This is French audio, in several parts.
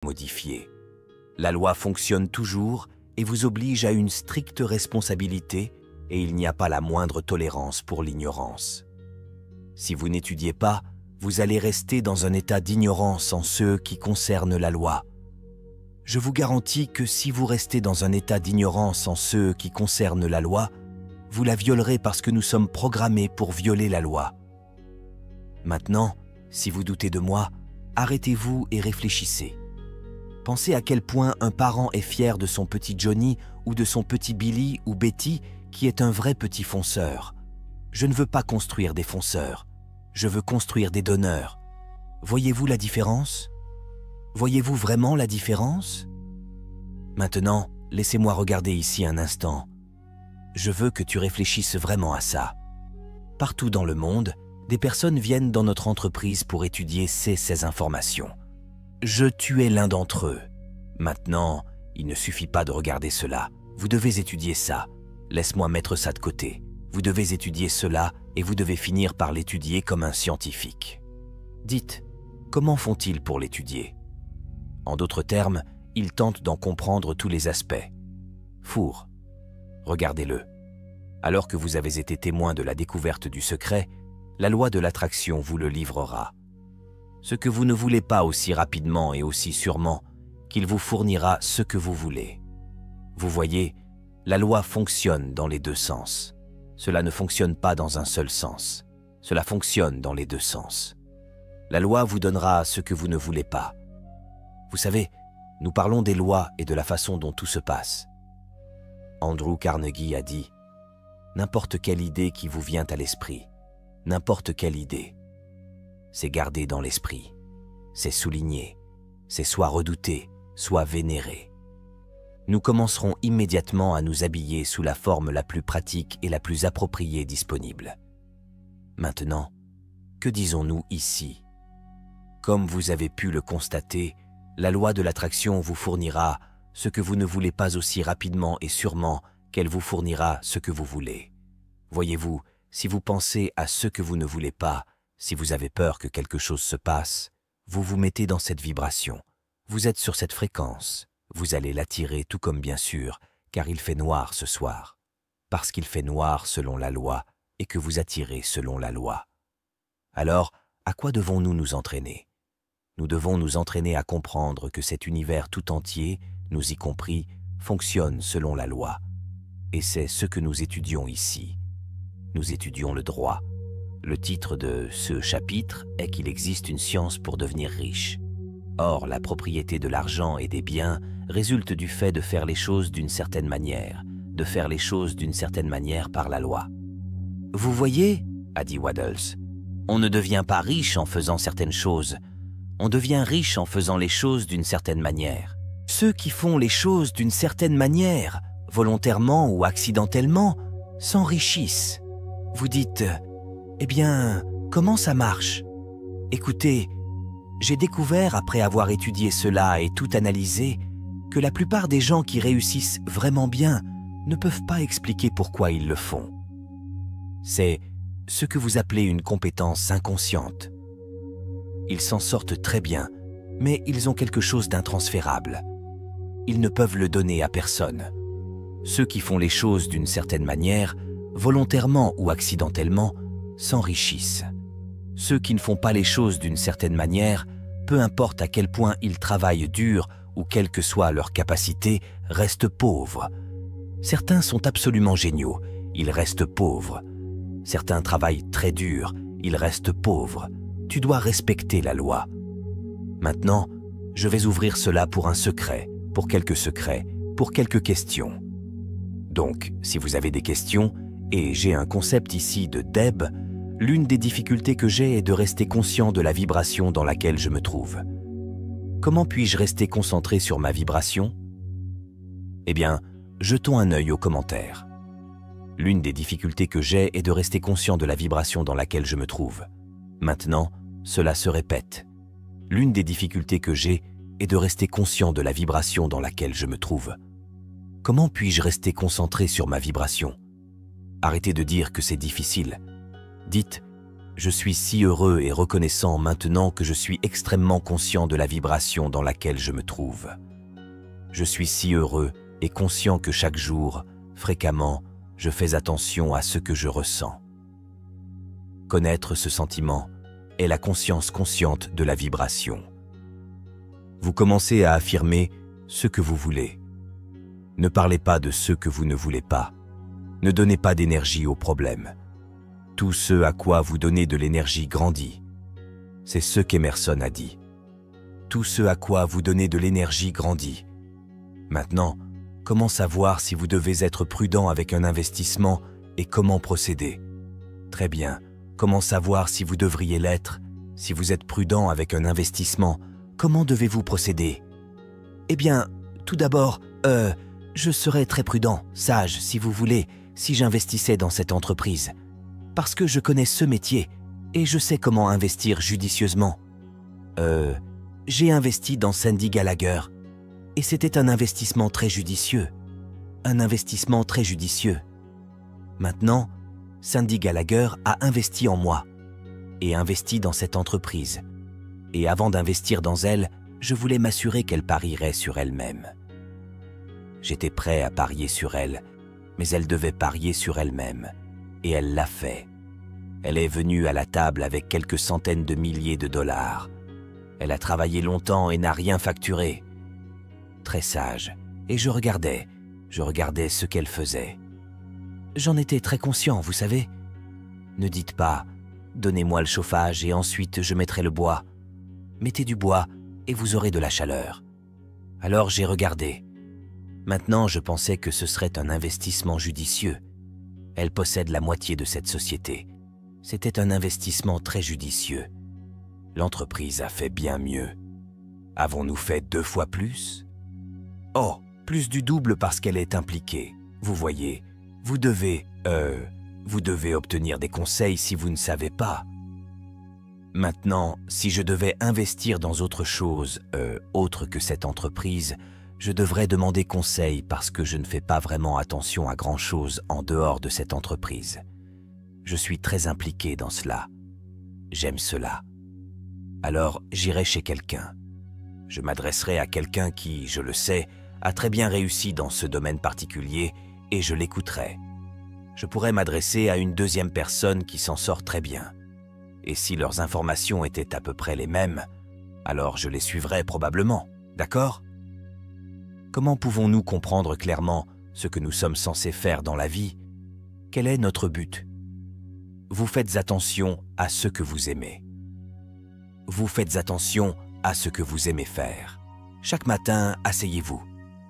modifier. La loi fonctionne toujours et vous oblige à une stricte responsabilité et il n'y a pas la moindre tolérance pour l'ignorance. Si vous n'étudiez pas, vous allez rester dans un état d'ignorance en ce qui concerne la loi. Je vous garantis que si vous restez dans un état d'ignorance en ce qui concerne la loi, vous la violerez parce que nous sommes programmés pour violer la loi. Maintenant, si vous doutez de moi, arrêtez-vous et réfléchissez. Pensez à quel point un parent est fier de son petit Johnny ou de son petit Billy ou Betty qui est un vrai petit fonceur. Je ne veux pas construire des fonceurs, je veux construire des donneurs. Voyez-vous la différence? Voyez-vous vraiment la différence? Maintenant, laissez-moi regarder ici un instant. Je veux que tu réfléchisses vraiment à ça. Partout dans le monde, des personnes viennent dans notre entreprise pour étudier ces informations. Je tuais l'un d'entre eux. Maintenant, il ne suffit pas de regarder cela. Vous devez étudier ça. Laisse-moi mettre ça de côté. Vous devez étudier cela et vous devez finir par l'étudier comme un scientifique. Dites, comment font-ils pour l'étudier? En d'autres termes, ils tentent d'en comprendre tous les aspects. Four, regardez-le. Alors que vous avez été témoin de la découverte du secret, la loi de l'attraction vous le livrera. Ce que vous ne voulez pas aussi rapidement et aussi sûrement, qu'il vous fournira ce que vous voulez. Vous voyez, la loi fonctionne dans les deux sens. Cela ne fonctionne pas dans un seul sens. Cela fonctionne dans les deux sens. La loi vous donnera ce que vous ne voulez pas. Vous savez, nous parlons des lois et de la façon dont tout se passe. Andrew Carnegie a dit « N'importe quelle idée qui vous vient à l'esprit, n'importe quelle idée, c'est gardé dans l'esprit, c'est souligné, c'est soit redouté, soit vénéré. Nous commencerons immédiatement à nous habiller sous la forme la plus pratique et la plus appropriée disponible. Maintenant, que disons-nous ici? Comme vous avez pu le constater, la loi de l'attraction vous fournira ce que vous ne voulez pas aussi rapidement et sûrement qu'elle vous fournira ce que vous voulez. Voyez-vous, si vous pensez à ce que vous ne voulez pas, si vous avez peur que quelque chose se passe, vous vous mettez dans cette vibration. Vous êtes sur cette fréquence. Vous allez l'attirer tout comme bien sûr, car il fait noir ce soir. Parce qu'il fait noir selon la loi et que vous attirez selon la loi. Alors, à quoi devons-nous nous entraîner? Nous devons nous entraîner à comprendre que cet univers tout entier, nous y compris, fonctionne selon la loi. Et c'est ce que nous étudions ici. Nous étudions le droit. Le titre de ce chapitre est qu'il existe une science pour devenir riche. Or, la propriété de l'argent et des biens résulte du fait de faire les choses d'une certaine manière, de faire les choses d'une certaine manière par la loi. « Vous voyez, » a dit Waddles, « on ne devient pas riche en faisant certaines choses. On devient riche en faisant les choses d'une certaine manière. Ceux qui font les choses d'une certaine manière, volontairement ou accidentellement, s'enrichissent. Vous dites, eh bien, comment ça marche? Écoutez, j'ai découvert, après avoir étudié cela et tout analysé, que la plupart des gens qui réussissent vraiment bien ne peuvent pas expliquer pourquoi ils le font. C'est ce que vous appelez une compétence inconsciente. Ils s'en sortent très bien, mais ils ont quelque chose d'intransférable. Ils ne peuvent le donner à personne. Ceux qui font les choses d'une certaine manière, volontairement ou accidentellement, s'enrichissent. Ceux qui ne font pas les choses d'une certaine manière, peu importe à quel point ils travaillent dur ou quelle que soit leur capacité, restent pauvres. Certains sont absolument géniaux, ils restent pauvres. Certains travaillent très dur, ils restent pauvres. Tu dois respecter la loi. Maintenant, je vais ouvrir cela pour un secret, pour quelques questions. Donc, si vous avez des questions, et j'ai un concept ici de Deb, l'une des difficultés que j'ai est de rester conscient de la vibration dans laquelle je me trouve. Comment puis-je rester concentré sur ma vibration? Eh bien, jetons un œil aux commentaires. L'une des difficultés que j'ai est de rester conscient de la vibration dans laquelle je me trouve. Maintenant, cela se répète. L'une des difficultés que j'ai est de rester conscient de la vibration dans laquelle je me trouve. Comment puis-je rester concentré sur ma vibration? Arrêtez de dire que c'est difficile. Dites, Je suis si heureux et reconnaissant maintenant que je suis extrêmement conscient de la vibration dans laquelle je me trouve. Je suis si heureux et conscient que chaque jour, fréquemment, je fais attention à ce que je ressens. Connaître ce sentiment est la conscience consciente de la vibration. Vous commencez à affirmer ce que vous voulez. Ne parlez pas de ce que vous ne voulez pas. Ne donnez pas d'énergie aux problèmes. Tout ce à quoi vous donnez de l'énergie grandit. C'est ce qu'Emerson a dit. Tout ce à quoi vous donnez de l'énergie grandit. Maintenant, comment savoir si vous devez être prudent avec un investissement et comment procéder? Très bien. Comment savoir si vous devriez l'être? Si vous êtes prudent avec un investissement, comment devez-vous procéder? Eh bien, tout d'abord, je serais très prudent, sage, si vous voulez, si j'investissais dans cette entreprise. Parce que je connais ce métier et je sais comment investir judicieusement. J'ai investi dans Sandy Gallagher et c'était un investissement très judicieux. Un investissement très judicieux. Maintenant, Sandy Gallagher a investi en moi et investi dans cette entreprise. Et avant d'investir dans elle, je voulais m'assurer qu'elle parierait sur elle-même. J'étais prêt à parier sur elle, mais elle devait parier sur elle-même. Et elle l'a fait. Elle est venue à la table avec quelques centaines de milliers de dollars. Elle a travaillé longtemps et n'a rien facturé. Très sage. Et je regardais ce qu'elle faisait. J'en étais très conscient, vous savez. Ne dites pas « Donnez-moi le chauffage et ensuite je mettrai le bois ». Mettez du bois et vous aurez de la chaleur. Alors j'ai regardé. Maintenant, je pensais que ce serait un investissement judicieux. Elle possède la moitié de cette société. C'était un investissement très judicieux. L'entreprise a fait bien mieux. Avons-nous fait 2 fois plus? Oh, plus du double parce qu'elle est impliquée. Vous voyez, vous devez obtenir des conseils si vous ne savez pas. Maintenant, si je devais investir dans autre chose, autre que cette entreprise, je devrais demander conseil parce que je ne fais pas vraiment attention à grand-chose en dehors de cette entreprise. Je suis très impliqué dans cela. J'aime cela. Alors, j'irai chez quelqu'un. Je m'adresserai à quelqu'un qui, je le sais, a très bien réussi dans ce domaine particulier et je l'écouterai. Je pourrais m'adresser à une deuxième personne qui s'en sort très bien. Et si leurs informations étaient à peu près les mêmes, alors je les suivrais probablement, d'accord? Comment pouvons-nous comprendre clairement ce que nous sommes censés faire dans la vie? Quel est notre but? Vous faites attention à ce que vous aimez. Vous faites attention à ce que vous aimez faire. Chaque matin, asseyez-vous.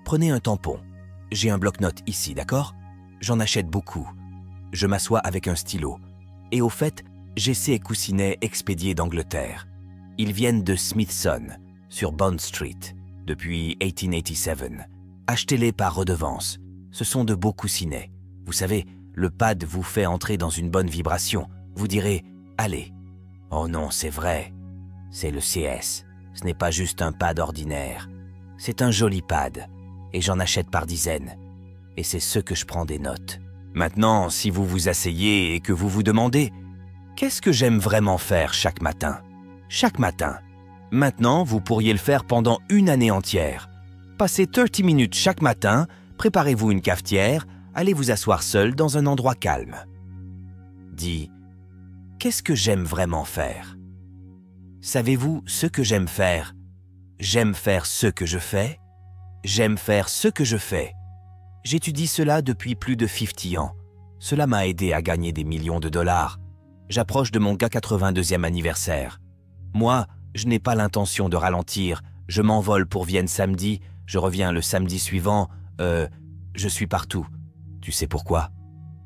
Prenez un tampon. J'ai un bloc-notes ici, d'accord? J'en achète beaucoup. Je m'assois avec un stylo. Et au fait, j'ai ces coussinets expédiés d'Angleterre. Ils viennent de Smithson, sur Bond Street, depuis 1887. Achetez-les par redevance. Ce sont de beaux coussinets. Vous savez, le pad vous fait entrer dans une bonne vibration. Vous direz « Allez ». Oh non, c'est vrai. C'est le CS. Ce n'est pas juste un pad ordinaire. C'est un joli pad. Et j'en achète par dizaines. Et c'est ce que je prends des notes. Maintenant, si vous vous asseyez et que vous vous demandez « Qu'est-ce que j'aime vraiment faire chaque matin ?» Chaque matin. Maintenant, vous pourriez le faire pendant une année entière. Passez 30 minutes chaque matin, préparez-vous une cafetière, allez vous asseoir seul dans un endroit calme. Dis « Qu'est-ce que j'aime vraiment faire ?» Savez-vous ce que j'aime faire? J'aime faire ce que je fais. J'aime faire ce que je fais. J'étudie cela depuis plus de 50 ans. Cela m'a aidé à gagner des millions de dollars. J'approche de mon 82e anniversaire. Moi, je n'ai pas l'intention de ralentir. Je m'envole pour Vienne samedi, je reviens le samedi suivant. Je suis partout. Tu sais pourquoi?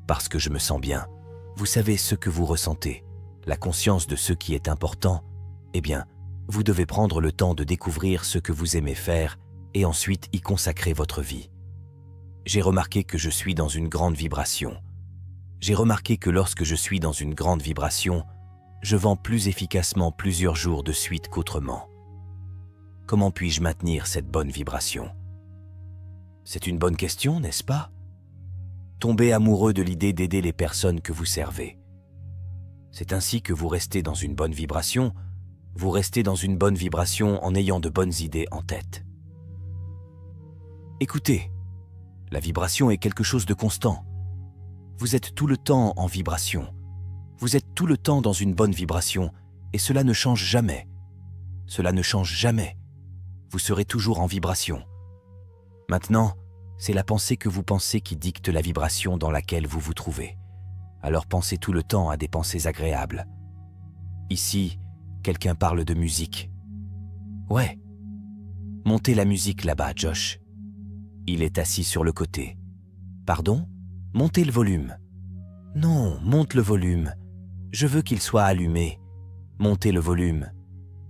Parce que je me sens bien. Vous savez ce que vous ressentez, la conscience de ce qui est important. Eh bien, vous devez prendre le temps de découvrir ce que vous aimez faire et ensuite y consacrer votre vie. J'ai remarqué que je suis dans une grande vibration. J'ai remarqué que lorsque je suis dans une grande vibration, je vends plus efficacement plusieurs jours de suite qu'autrement. Comment puis-je maintenir cette bonne vibration? C'est une bonne question, n'est-ce pas? Tombez amoureux de l'idée d'aider les personnes que vous servez. C'est ainsi que vous restez dans une bonne vibration. Vous restez dans une bonne vibration en ayant de bonnes idées en tête. Écoutez, la vibration est quelque chose de constant. Vous êtes tout le temps en vibration. Vous êtes tout le temps dans une bonne vibration et cela ne change jamais. Cela ne change jamais. Vous serez toujours en vibration. Maintenant, c'est la pensée que vous pensez qui dicte la vibration dans laquelle vous vous trouvez. Alors pensez tout le temps à des pensées agréables. Ici, quelqu'un parle de musique. Ouais. Montez la musique là-bas, Josh. Il est assis sur le côté. Pardon? Montez le volume. Non, monte le volume. Je veux qu'il soit allumé. Montez le volume.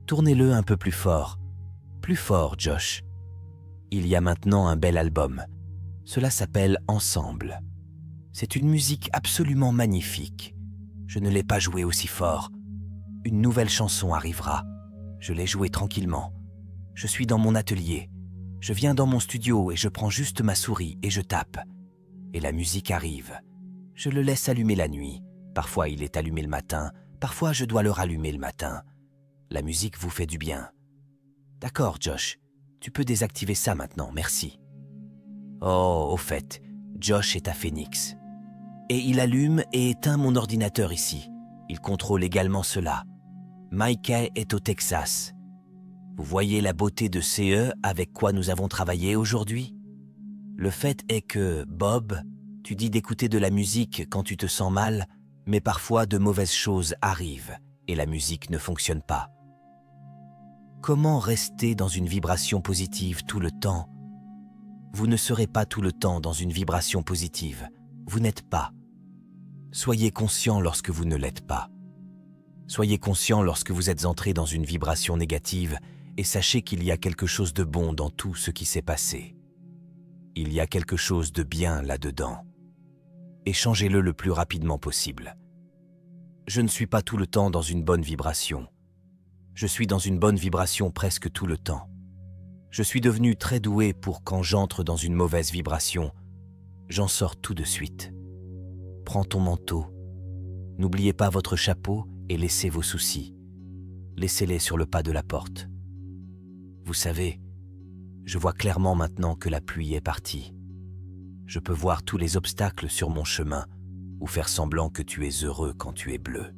Tournez-le un peu plus fort. Plus fort, Josh. Il y a maintenant un bel album. Cela s'appelle Ensemble. C'est une musique absolument magnifique. Je ne l'ai pas jouée aussi fort. Une nouvelle chanson arrivera. Je l'ai jouée tranquillement. Je suis dans mon atelier. Je viens dans mon studio et je prends juste ma souris et je tape. Et la musique arrive. Je le laisse allumer la nuit. Parfois il est allumé le matin. Parfois je dois le rallumer le matin. La musique vous fait du bien. D'accord, Josh. Tu peux désactiver ça maintenant, merci. Oh, au fait, Josh est à Phoenix. Et il allume et éteint mon ordinateur ici. Il contrôle également cela. Mikey est au Texas. Vous voyez la beauté de CE avec quoi nous avons travaillé aujourd'hui? Le fait est que, Bob, tu dis d'écouter de la musique quand tu te sens mal, mais parfois de mauvaises choses arrivent et la musique ne fonctionne pas. Comment rester dans une vibration positive tout le temps? Vous ne serez pas tout le temps dans une vibration positive. Vous n'êtes pas. Soyez conscient lorsque vous ne l'êtes pas. Soyez conscient lorsque vous êtes entré dans une vibration négative et sachez qu'il y a quelque chose de bon dans tout ce qui s'est passé. Il y a quelque chose de bien là-dedans. Et changez-le le plus rapidement possible. Je ne suis pas tout le temps dans une bonne vibration. Je suis dans une bonne vibration presque tout le temps. Je suis devenu très doué pour quand j'entre dans une mauvaise vibration, j'en sors tout de suite. Prends ton manteau. N'oubliez pas votre chapeau et laissez vos soucis. Laissez-les sur le pas de la porte. Vous savez, je vois clairement maintenant que la pluie est partie. Je peux voir tous les obstacles sur mon chemin ou faire semblant que tu es heureux quand tu es bleu.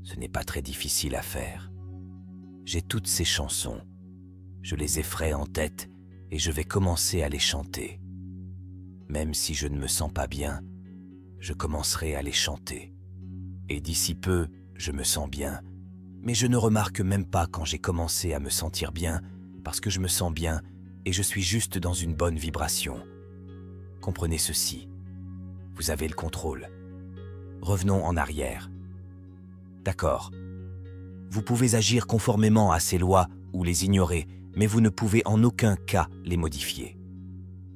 Ce n'est pas très difficile à faire. J'ai toutes ces chansons. Je les ai frais en tête et je vais commencer à les chanter. Même si je ne me sens pas bien, je commencerai à les chanter. Et d'ici peu, je me sens bien. Mais je ne remarque même pas quand j'ai commencé à me sentir bien, parce que je me sens bien et je suis juste dans une bonne vibration. Comprenez ceci. Vous avez le contrôle. Revenons en arrière. D'accord. Vous pouvez agir conformément à ces lois ou les ignorer, mais vous ne pouvez en aucun cas les modifier.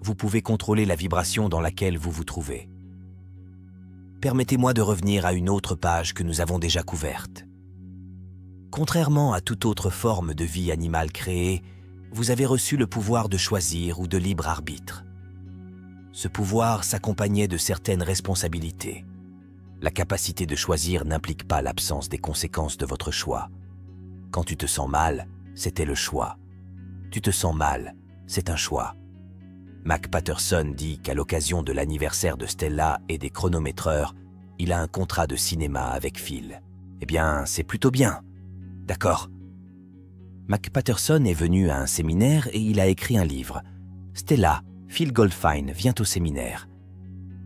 Vous pouvez contrôler la vibration dans laquelle vous vous trouvez. Permettez-moi de revenir à une autre page que nous avons déjà couverte. Contrairement à toute autre forme de vie animale créée, vous avez reçu le pouvoir de choisir ou de libre arbitre. Ce pouvoir s'accompagnait de certaines responsabilités. La capacité de choisir n'implique pas l'absence des conséquences de votre choix. Quand tu te sens mal, c'était le choix. Tu te sens mal, c'est un choix. Mac Patterson dit qu'à l'occasion de l'anniversaire de Stella et des chronométreurs, il a un contrat de cinéma avec Phil. Eh bien, c'est plutôt bien. D'accord. Mac Patterson est venu à un séminaire et il a écrit un livre. Stella, Phil Goldfine vient au séminaire.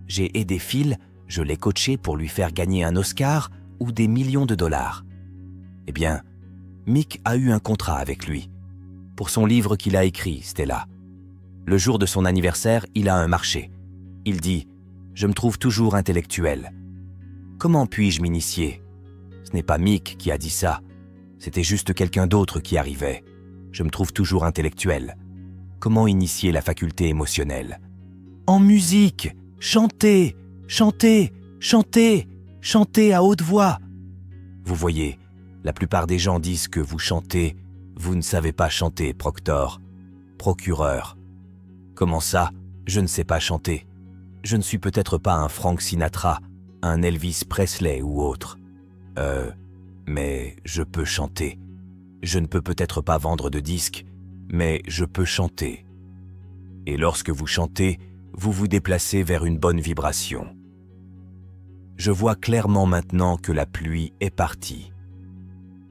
J'ai aidé Phil, je l'ai coaché pour lui faire gagner un Oscar ou des millions de dollars. Eh bien, Mick a eu un contrat avec lui. Pour son livre qu'il a écrit, Stella. Le jour de son anniversaire, il a un marché. Il dit « Je me trouve toujours intellectuel. Comment puis-je m'initier ?» Ce n'est pas Mick qui a dit ça. C'était juste quelqu'un d'autre qui arrivait. Je me trouve toujours intellectuel. Comment initier la faculté émotionnelle? En musique! Chantez! Chantez! Chantez! Chantez à haute voix! Vous voyez, la plupart des gens disent que vous chantez. Vous ne savez pas chanter, Proctor. Procureur. Comment ça? Je ne sais pas chanter. Je ne suis peut-être pas un Frank Sinatra, un Elvis Presley ou autre. Mais je peux chanter. Je ne peux peut-être pas vendre de disques, mais je peux chanter. Et lorsque vous chantez, vous vous déplacez vers une bonne vibration. Je vois clairement maintenant que la pluie est partie.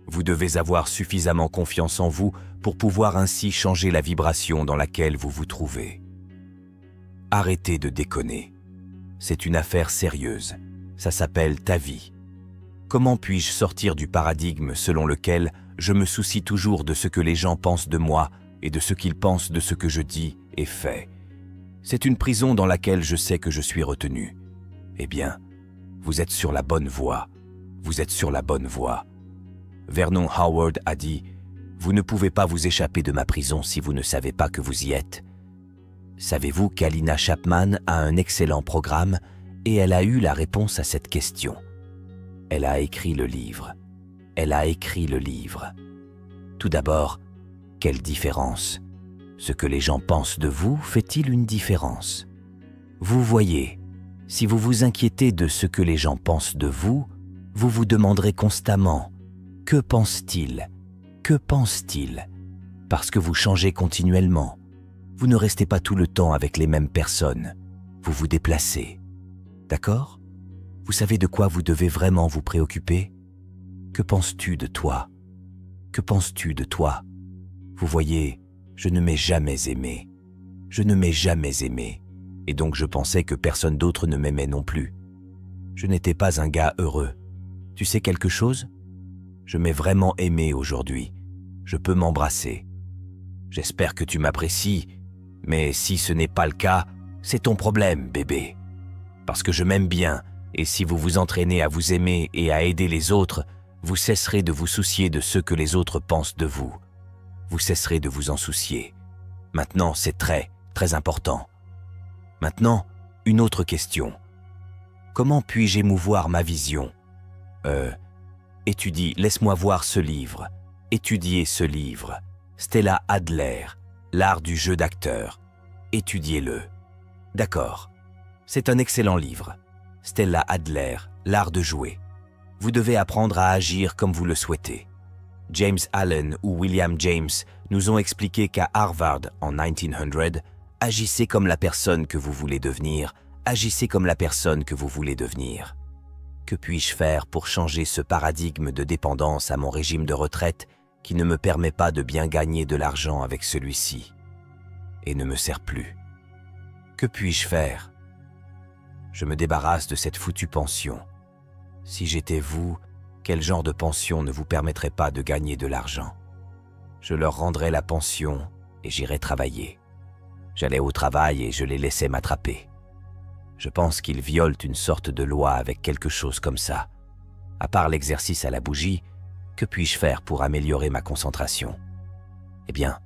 Vous devez avoir suffisamment confiance en vous pour pouvoir ainsi changer la vibration dans laquelle vous vous trouvez. Arrêtez de déconner. C'est une affaire sérieuse. Ça s'appelle ta vie. Comment puis-je sortir du paradigme selon lequel je me soucie toujours de ce que les gens pensent de moi et de ce qu'ils pensent de ce que je dis et fais? C'est une prison dans laquelle je sais que je suis retenu. Eh bien, vous êtes sur la bonne voie. Vous êtes sur la bonne voie. Vernon Howard a dit « Vous ne pouvez pas vous échapper de ma prison si vous ne savez pas que vous y êtes. » Savez-vous qu'Alina Chapman a un excellent programme et elle a eu la réponse à cette question. Elle a écrit le livre. Elle a écrit le livre. Tout d'abord, quelle différence? Ce que les gens pensent de vous fait-il une différence? Vous voyez, si vous vous inquiétez de ce que les gens pensent de vous, vous vous demanderez constamment « Que pense-t-il? Que pense-t-il » Parce que vous changez continuellement. Vous ne restez pas tout le temps avec les mêmes personnes. Vous vous déplacez. D'accord? Vous savez de quoi vous devez vraiment vous préoccuper? Que penses-tu de toi? Que penses-tu de toi? Vous voyez, je ne m'ai jamais aimé. Je ne m'ai jamais aimé. Et donc je pensais que personne d'autre ne m'aimait non plus. Je n'étais pas un gars heureux. Tu sais quelque chose? Je m'ai vraiment aimé aujourd'hui. Je peux m'embrasser. J'espère que tu m'apprécies, mais si ce n'est pas le cas, c'est ton problème, bébé. Parce que je m'aime bien, et si vous vous entraînez à vous aimer et à aider les autres, vous cesserez de vous soucier de ce que les autres pensent de vous. Vous cesserez de vous en soucier. Maintenant, c'est très, très important. Maintenant, une autre question. Comment puis-je émouvoir ma vision? Étudie, laisse-moi voir ce livre. Étudiez ce livre. Stella Adler, L'art du jeu d'acteur. Étudiez-le. D'accord. C'est un excellent livre. Stella Adler, L'art de jouer. Vous devez apprendre à agir comme vous le souhaitez. James Allen ou William James nous ont expliqué qu'à Harvard, en 1900, agissez comme la personne que vous voulez devenir, agissez comme la personne que vous voulez devenir. Que puis-je faire pour changer ce paradigme de dépendance à mon régime de retraite qui ne me permet pas de bien gagner de l'argent avec celui-ci et ne me sert plus? Que puis-je faire? Je me débarrasse de cette foutue pension. Si j'étais vous, quel genre de pension ne vous permettrait pas de gagner de l'argent? Je leur rendrais la pension et j'irais travailler. J'allais au travail et je les laissais m'attraper. Je pense qu'ils violent une sorte de loi avec quelque chose comme ça. À part l'exercice à la bougie, que puis-je faire pour améliorer ma concentration? Eh bien,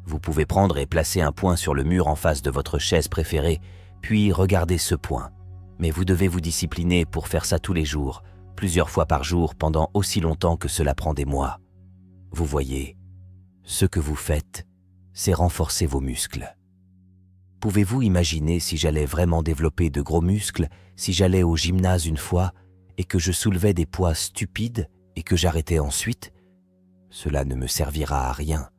vous pouvez prendre et placer un point sur le mur en face de votre chaise préférée, puis regarder ce point. Mais vous devez vous discipliner pour faire ça tous les jours, plusieurs fois par jour pendant aussi longtemps que cela prend des mois. Vous voyez, ce que vous faites, c'est renforcer vos muscles. Pouvez-vous imaginer si j'allais vraiment développer de gros muscles, si j'allais au gymnase une fois et que je soulevais des poids stupides et que j'arrêtais ensuite? Cela ne me servira à rien.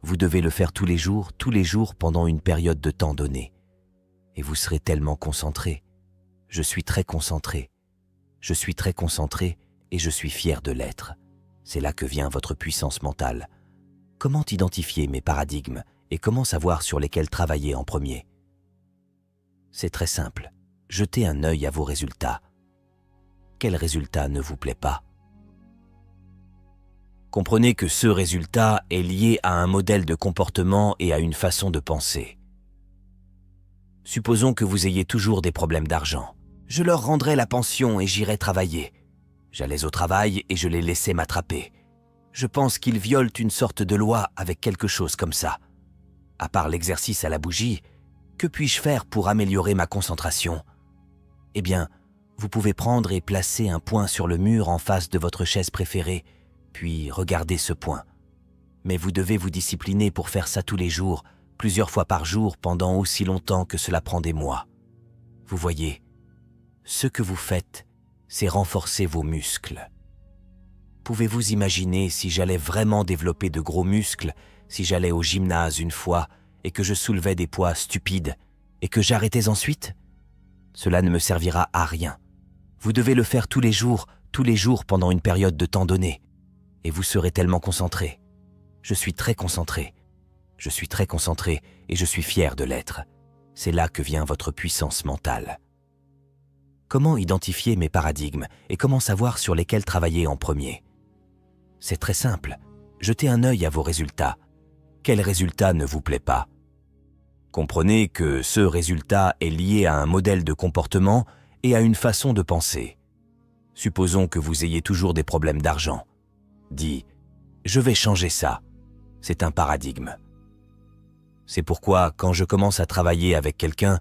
Vous devez le faire tous les jours pendant une période de temps donnée. Et vous serez tellement concentré. Je suis très concentré. Je suis très concentré et je suis fier de l'être. C'est là que vient votre puissance mentale. Comment identifier mes paradigmes et comment savoir sur lesquels travailler en premier? C'est très simple. Jetez un œil à vos résultats. Quel résultat ne vous plaît pas? Comprenez que ce résultat est lié à un modèle de comportement et à une façon de penser. Supposons que vous ayez toujours des problèmes d'argent. Je leur rendrai la pension et j'irai travailler. J'allais au travail et je les laissais m'attraper. Je pense qu'ils violent une sorte de loi avec quelque chose comme ça. À part l'exercice à la bougie, que puis-je faire pour améliorer ma concentration? Eh bien, vous pouvez prendre et placer un point sur le mur en face de votre chaise préférée, puis regarder ce point. Mais vous devez vous discipliner pour faire ça tous les jours, plusieurs fois par jour pendant aussi longtemps que cela prend des mois. Vous voyez, ce que vous faites, c'est renforcer vos muscles. Pouvez-vous imaginer si j'allais vraiment développer de gros muscles, si j'allais au gymnase une fois et que je soulevais des poids stupides et que j'arrêtais ensuite? Cela ne me servira à rien. Vous devez le faire tous les jours pendant une période de temps donnée. Et vous serez tellement concentré. Je suis très concentré. Je suis très concentré et je suis fier de l'être. C'est là que vient votre puissance mentale. Comment identifier mes paradigmes et comment savoir sur lesquels travailler en premier? C'est très simple. Jetez un œil à vos résultats. Quel résultat ne vous plaît pas? Comprenez que ce résultat est lié à un modèle de comportement et à une façon de penser. Supposons que vous ayez toujours des problèmes d'argent. Dis, je vais changer ça. C'est un paradigme. C'est pourquoi, quand je commence à travailler avec quelqu'un,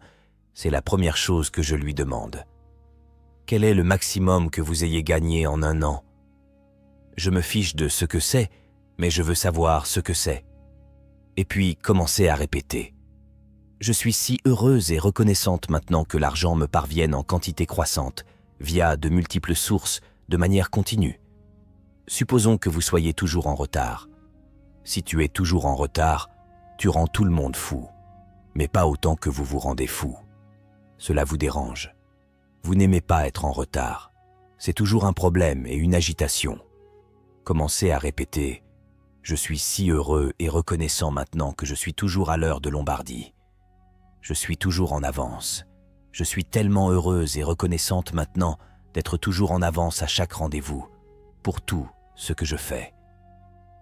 c'est la première chose que je lui demande. Quel est le maximum que vous ayez gagné en un an? Je me fiche de ce que c'est, mais je veux savoir ce que c'est. Et puis, commencez à répéter. Je suis si heureuse et reconnaissante maintenant que l'argent me parvienne en quantité croissante, via de multiples sources, de manière continue. Supposons que vous soyez toujours en retard. Si tu es toujours en retard, tu rends tout le monde fou, mais pas autant que vous vous rendez fou. Cela vous dérange. Vous n'aimez pas être en retard. C'est toujours un problème et une agitation. Commencez à répéter « Je suis si heureux et reconnaissant maintenant que je suis toujours à l'heure de Lombardie. Je suis toujours en avance. Je suis tellement heureuse et reconnaissante maintenant d'être toujours en avance à chaque rendez-vous, pour tout ce que je fais.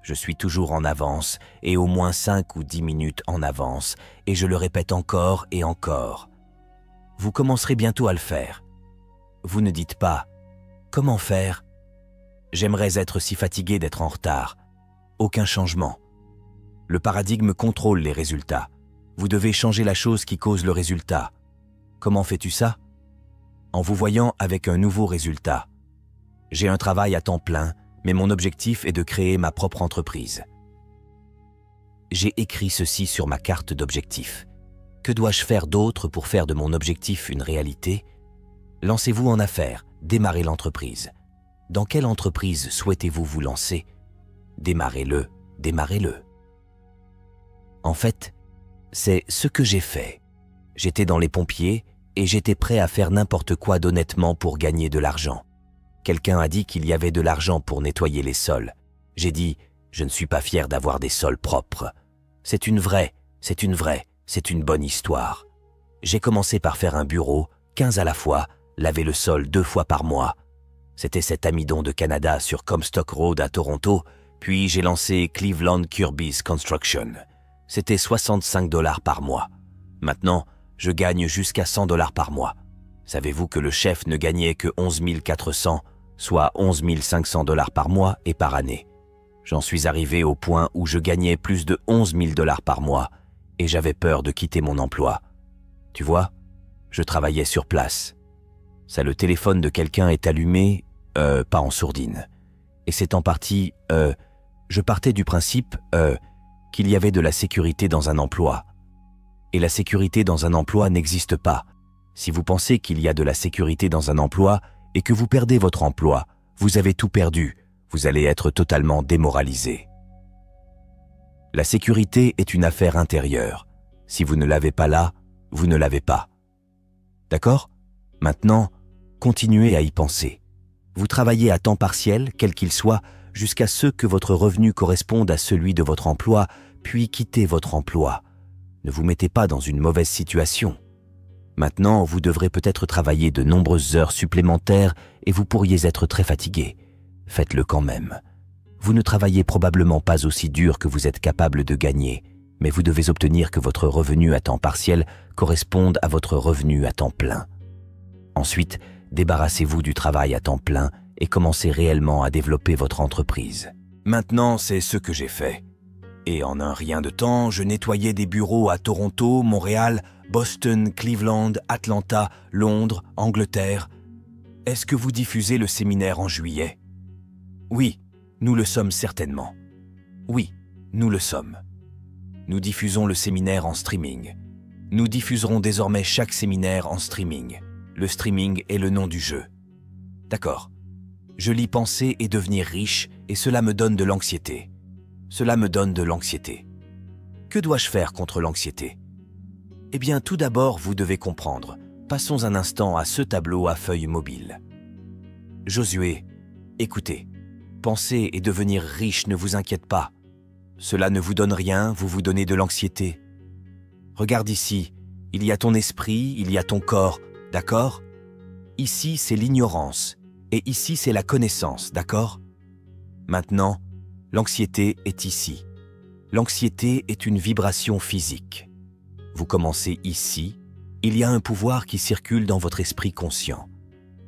Je suis toujours en avance et au moins 5 ou 10 minutes en avance et je le répète encore et encore. Vous commencerez bientôt à le faire. Vous ne dites pas « Comment faire ? J'aimerais être si fatigué d'être en retard. » Aucun changement. Le paradigme contrôle les résultats. Vous devez changer la chose qui cause le résultat. Comment fais-tu ça? En vous voyant avec un nouveau résultat. J'ai un travail à temps plein, mais mon objectif est de créer ma propre entreprise. J'ai écrit ceci sur ma carte d'objectifs. Que dois-je faire d'autre pour faire de mon objectif une réalité? Lancez-vous en affaires, démarrez l'entreprise. Dans quelle entreprise souhaitez-vous vous lancer? Démarrez-le, démarrez-le. En fait, c'est ce que j'ai fait. J'étais dans les pompiers et j'étais prêt à faire n'importe quoi d'honnêtement pour gagner de l'argent. Quelqu'un a dit qu'il y avait de l'argent pour nettoyer les sols. J'ai dit, je ne suis pas fier d'avoir des sols propres. C'est une bonne histoire. J'ai commencé par faire un bureau, 15 à la fois, laver le sol 2 fois par mois. C'était cet amidon de Canada sur Comstock Road à Toronto, puis j'ai lancé Cleveland Kirby's Construction. C'était 65 $ par mois. Maintenant, je gagne jusqu'à 100 $ par mois. Savez-vous que le chef ne gagnait que 11 400, soit 11 500 $ par mois et par année? J'en suis arrivé au point où je gagnais plus de 11 000 $ par mois et j'avais peur de quitter mon emploi. Tu vois, je travaillais sur place. Ça, le téléphone de quelqu'un est allumé, pas en sourdine. Et c'est en partie, je partais du principe, qu'il y avait de la sécurité dans un emploi. Et la sécurité dans un emploi n'existe pas. Si vous pensez qu'il y a de la sécurité dans un emploi et que vous perdez votre emploi, vous avez tout perdu, vous allez être totalement démoralisé. La sécurité est une affaire intérieure. Si vous ne l'avez pas là, vous ne l'avez pas. D'accord? Maintenant, continuez à y penser. Vous travaillez à temps partiel, quel qu'il soit, jusqu'à ce que votre revenu corresponde à celui de votre emploi, puis quittez votre emploi. Ne vous mettez pas dans une mauvaise situation. Maintenant, vous devrez peut-être travailler de nombreuses heures supplémentaires et vous pourriez être très fatigué. Faites-le quand même. Vous ne travaillez probablement pas aussi dur que vous êtes capable de gagner, mais vous devez obtenir que votre revenu à temps partiel corresponde à votre revenu à temps plein. Ensuite, débarrassez-vous du travail à temps plein et commencez réellement à développer votre entreprise. Maintenant, c'est ce que j'ai fait. Et en un rien de temps, je nettoyais des bureaux à Toronto, Montréal, Boston, Cleveland, Atlanta, Londres, Angleterre. Est-ce que vous diffusez le séminaire en juillet? Oui, nous le sommes certainement. Oui, nous le sommes. Nous diffusons le séminaire en streaming. Nous diffuserons désormais chaque séminaire en streaming. Le streaming est le nom du jeu. D'accord. Je lis penser et devenir riche et cela me donne de l'anxiété. Cela me donne de l'anxiété. Que dois-je faire contre l'anxiété? Eh bien, tout d'abord, vous devez comprendre. Passons un instant à ce tableau à feuille mobile. Josué, écoutez, penser et devenir riche ne vous inquiète pas. Cela ne vous donne rien, vous vous donnez de l'anxiété. Regarde ici, il y a ton esprit, il y a ton corps, d'accord? Ici, c'est l'ignorance, et ici, c'est la connaissance, d'accord? Maintenant, l'anxiété est ici. L'anxiété est une vibration physique. Vous commencez ici, il y a un pouvoir qui circule dans votre esprit conscient,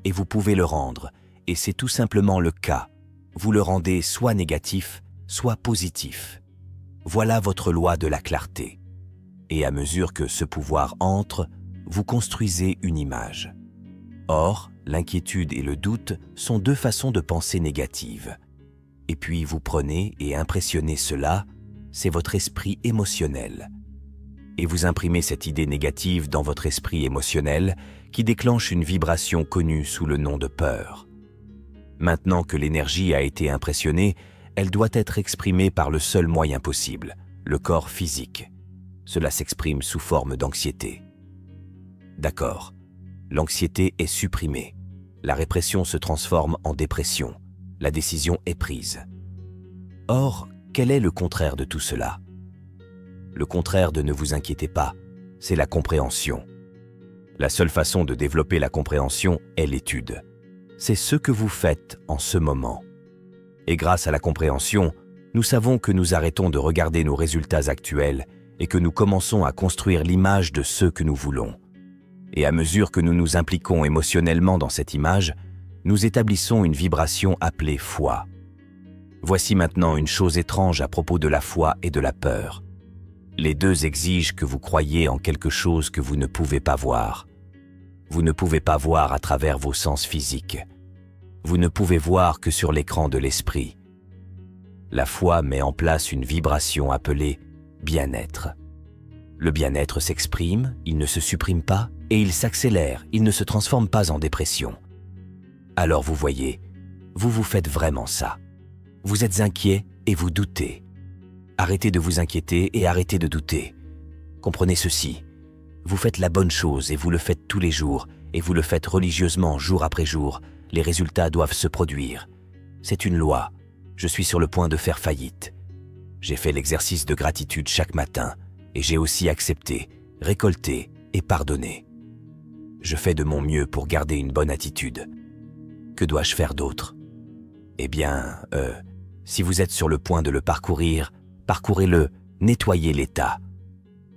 et vous pouvez le rendre, et c'est tout simplement le cas. Vous le rendez soit négatif, soit positif. Voilà votre loi de la clarté. Et à mesure que ce pouvoir entre, vous construisez une image. Or, l'inquiétude et le doute sont deux façons de penser négatives. Et puis vous prenez et impressionnez cela, c'est votre esprit émotionnel. Et vous imprimez cette idée négative dans votre esprit émotionnel qui déclenche une vibration connue sous le nom de peur. Maintenant que l'énergie a été impressionnée, elle doit être exprimée par le seul moyen possible, le corps physique. Cela s'exprime sous forme d'anxiété. D'accord, l'anxiété est supprimée. La répression se transforme en dépression. La décision est prise. Or, quel est le contraire de tout cela? Le contraire de ne vous inquiétez pas, c'est la compréhension. La seule façon de développer la compréhension est l'étude. C'est ce que vous faites en ce moment. Et grâce à la compréhension, nous savons que nous arrêtons de regarder nos résultats actuels et que nous commençons à construire l'image de ceux que nous voulons. Et à mesure que nous nous impliquons émotionnellement dans cette image, nous établissons une vibration appelée foi. Voici maintenant une chose étrange à propos de la foi et de la peur. Les deux exigent que vous croyiez en quelque chose que vous ne pouvez pas voir. Vous ne pouvez pas voir à travers vos sens physiques. Vous ne pouvez voir que sur l'écran de l'esprit. La foi met en place une vibration appelée bien-être. Le bien-être s'exprime, il ne se supprime pas, et il s'accélère, il ne se transforme pas en dépression. Alors vous voyez, vous vous faites vraiment ça. Vous êtes inquiet et vous doutez. Arrêtez de vous inquiéter et arrêtez de douter. Comprenez ceci, vous faites la bonne chose et vous le faites tous les jours, et vous le faites religieusement jour après jour. Les résultats doivent se produire. C'est une loi. Je suis sur le point de faire faillite. J'ai fait l'exercice de gratitude chaque matin, et j'ai aussi accepté, récolté et pardonné. Je fais de mon mieux pour garder une bonne attitude. Que dois-je faire d'autre? Eh bien, si vous êtes sur le point de le parcourir, parcourez-le, nettoyez l'état.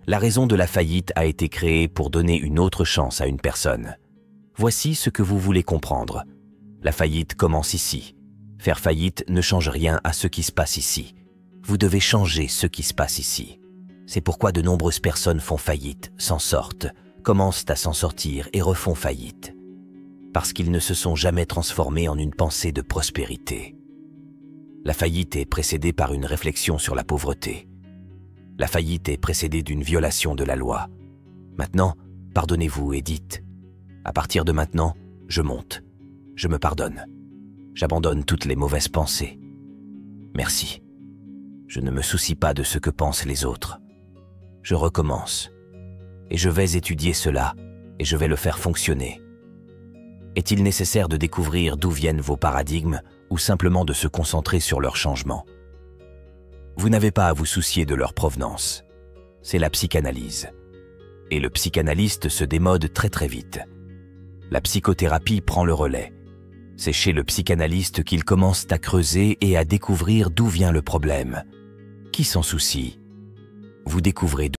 La raison de la faillite a été créée pour donner une autre chance à une personne. Voici ce que vous voulez comprendre. La faillite commence ici. Faire faillite ne change rien à ce qui se passe ici. Vous devez changer ce qui se passe ici. C'est pourquoi de nombreuses personnes font faillite, s'en sortent, commencent à s'en sortir et refont faillite. Parce qu'ils ne se sont jamais transformés en une pensée de prospérité. La faillite est précédée par une réflexion sur la pauvreté. La faillite est précédée d'une violation de la loi. Maintenant, pardonnez-vous et dites « À partir de maintenant, je monte. Je me pardonne. J'abandonne toutes les mauvaises pensées. Merci. Je ne me soucie pas de ce que pensent les autres. Je recommence. Et je vais étudier cela, et je vais le faire fonctionner. Est-il nécessaire de découvrir d'où viennent vos paradigmes ou simplement de se concentrer sur leur changement? Vous n'avez pas à vous soucier de leur provenance. C'est la psychanalyse. Et le psychanalyste se démode très très vite. La psychothérapie prend le relais. C'est chez le psychanalyste qu'ils commencent à creuser et à découvrir d'où vient le problème. Qui s'en soucie? Vous découvrez